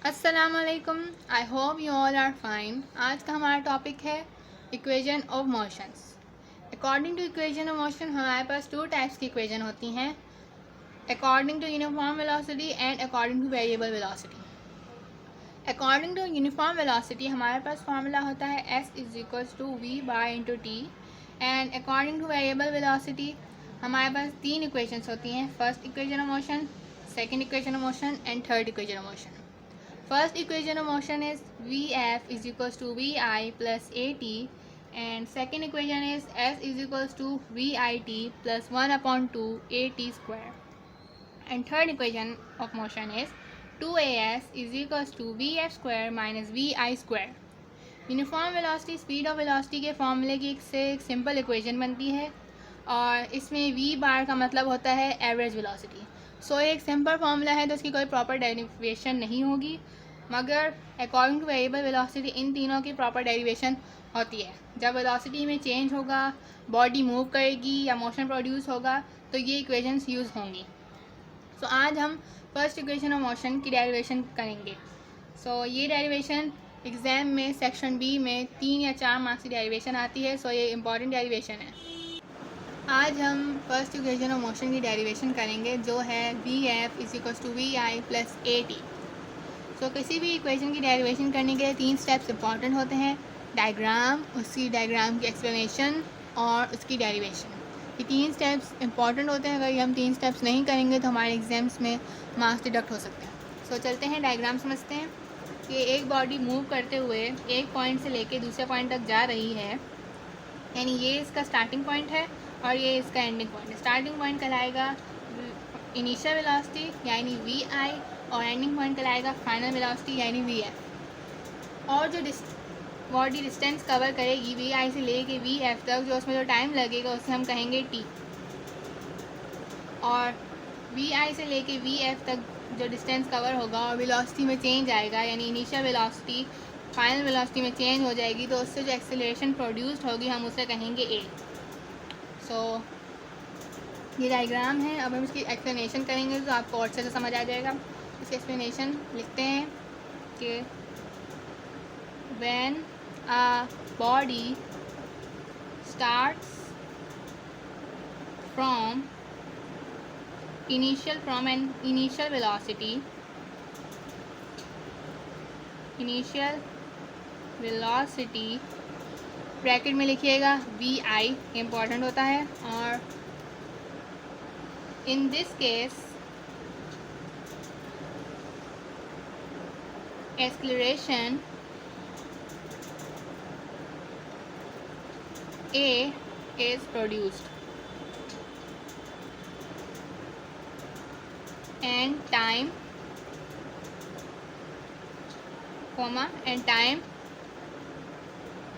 अस्सलामुअलैकुम। I hope you all are fine. आज का हमारा टॉपिक है equation of motions. According to equation of motion हमारे पास टू टाइप्स की इक्वेशन होती हैं, according to uniform velocity and according to variable velocity. According to uniform velocity हमारे पास फार्मूला होता है s is equals to v by into t, and according to variable velocity हमारे पास तीन इक्वेशंस होती हैं, first equation of motion, second equation of motion and third equation of motion. First equation of motion is Vf is equals to Vi plus At, and second equation is S is equals to Vit plus 1 upon 2 At square, and third equation of motion is 2As is equals to Vf square minus Vi square। Uniform velocity speed of velocity के फॉर्मूले की से एक simple equation बनती है और इसमें V बार का मतलब होता है एवरेज वेलोसिटी। सो एक सिंपल फार्मूला है तो इसकी कोई प्रॉपर डेरिवेशन नहीं होगी, मगर अकॉर्डिंग टू वेरिएबल वेलोसिटी इन तीनों की प्रॉपर डेरिवेशन होती है। जब वेलोसिटी में चेंज होगा, बॉडी मूव करेगी या मोशन प्रोड्यूस होगा तो ये इक्वेशंस यूज़ होंगी। सो आज हम फर्स्ट इक्वेशन ऑफ मोशन की डेरिवेशन करेंगे। सो ये डेरिवेशन एग्ज़ाम में सेक्शन बी में 3 या 4 मार्क्स की डेरिवेशन आती है, सो ये इम्पॉर्टेंट डेरिवेशन है। आज हम फर्स्ट इक्वेशन ऑफ मोशन की डेरिवेशन करेंगे जो है Vf is equals to Vi plus At। So किसी भी इक्वेशन की डेरिवेशन करने के लिए 3 स्टेप्स इंपॉर्टेंट होते हैं, डायग्राम, उसकी डायग्राम की एक्सप्लेनेशन और उसकी डेरिवेशन। ये 3 स्टेप्स इंपॉर्टेंट होते हैं, अगर ये हम 3 स्टेप्स नहीं करेंगे तो हमारे एग्जाम्स में मार्क्स डिडक्ट हो सकते हैं। सो चलते हैं डायग्राम समझते हैं कि एक बॉडी मूव करते हुए एक पॉइंट से लेके दूसरे पॉइंट तक जा रही है, यानी ये इसका स्टार्टिंग पॉइंट है और ये इसका एंडिंग पॉइंट है। स्टार्टिंग पॉइंट कहलाएगा इनिशियल वेलोसिटी यानी Vi और एंडिंग पॉइंट कहलाएगा फाइनल वेलोसिटी यानी Vf। और जो बॉडी डिस्टेंस कवर करेगी Vi से लेके Vf तक, जो उसमें जो टाइम लगेगा उसे हम कहेंगे t। और Vi से लेके Vf तक जो डिस्टेंस कवर होगा और वेलोसिटी में चेंज आएगा, यानी इनिशियल वेलोसिटी फाइनल वेलोसिटी में चेंज हो जाएगी, तो उससे जो एक्सेलरेशन प्रोड्यूस्ड होगी हम उसे कहेंगे a। सो ये डायग्राम है। अब हम इसकी एक्सप्लेनेशन करेंगे तो आपको और अच्छे से समझ आ जाएगा। इसकी एक्सप्लेनेशन लिखते हैं कि when a body starts from an initial velocity bracket में लिखिएगा Vi इम्पॉर्टेंट होता है, और in this case acceleration A is produced and time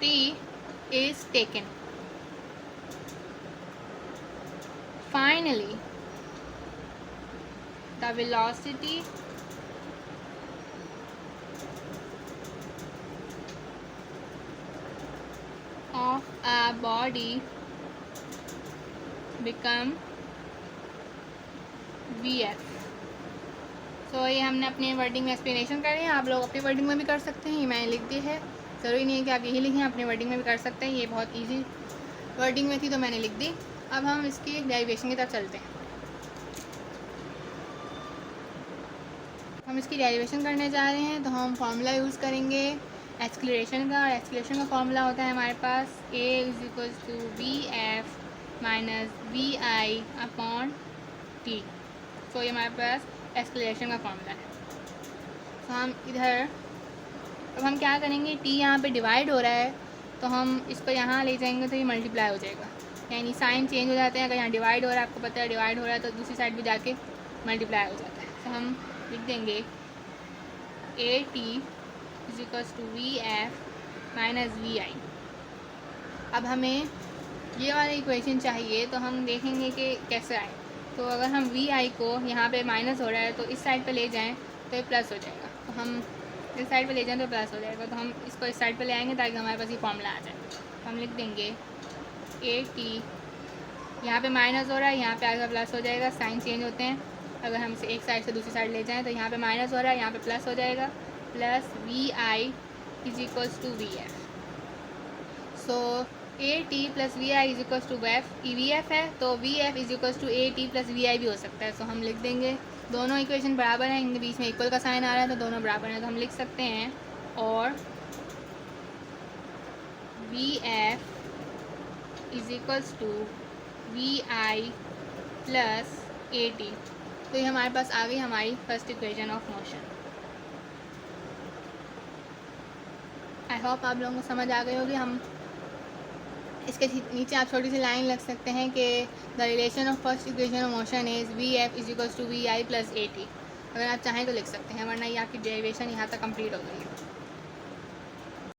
t is taken. Finally, the velocity of a body become Vf। सो ये हमने अपने wording में explanation कर रहे हैं, आप लोग अपनी वर्डिंग में भी कर सकते हैं। ये मैंने लिख दी है, ज़रूरी नहीं है कि आप यही लिखें, अपनी वर्डिंग में भी कर सकते हैं। ये बहुत इजी वर्डिंग में थी तो मैंने लिख दी। अब हम इसकी डेरिवेशन की तरफ चलते हैं। हम इसकी डेरिवेशन करने जा रहे हैं तो हम फार्मूला यूज़ करेंगे एक्सेलरेशन का, और एक्सेलरेशन का फार्मूला होता है हमारे पास a is equals to Vf minus Vi upon t। So ये हमारे पास एक्सेलरेशन का फार्मूला है। तो हम इधर अब हम क्या करेंगे, t यहाँ पे डिवाइड हो रहा है तो हम इसको यहाँ ले जाएंगे तो ये मल्टीप्लाई हो जाएगा, यानी साइन चेंज हो जाते हैं। अगर यहाँ डिवाइड हो रहा है, आपको पता है डिवाइड हो रहा है, तो दूसरी साइड भी जाके मल्टीप्लाई हो जाता है। तो हम लिख देंगे At is equals to Vf minus Vi। अब हमें ये वाला इक्वेशन चाहिए तो हम देखेंगे कि कैसे आए। तो अगर हम Vi को यहाँ पे माइनस हो रहा है तो इस साइड पे ले जाएं तो ये प्लस हो जाएगा, तो हम इस साइड पे ले जाएं तो प्लस हो जाएगा, तो हम इसको इस साइड पे ले आएंगे ताकि हमारे पास ये फॉर्मूला आ जाए। तो हम लिख देंगे At, यहाँ पे माइनस हो रहा है, यहाँ पे आगे प्लस हो जाएगा, साइन चेंज होते हैं। अगर हम इसे एक साइड से दूसरी साइड ले जाएँ तो यहाँ पे माइनस हो रहा है, यहाँ पे प्लस हो जाएगा, plus V I is equals to V F. So A T plus V I is equals to V F है, तो V F is equals to A T plus V I भी हो सकता है। सो हम लिख देंगे, दोनों इक्वेशन बराबर हैं, इनके बीच में इक्वल का साइन आ रहा है तो दोनों बराबर हैं, तो हम लिख सकते हैं और v F is equals to v i plus a t. तो ये हमारे पास आ गई हमारी first equation of motion. I hope आप लोगों को समझ आ गई होगी। हम इसके नीचे आप छोटी सी लाइन लग सकते हैं कि the relation of first equation of motion is v F is equals to v i plus a t. अगर आप चाहें तो लिख सकते हैं, वरना ये आपकी डेरिवेशन यहाँ तक कंप्लीट हो गई है।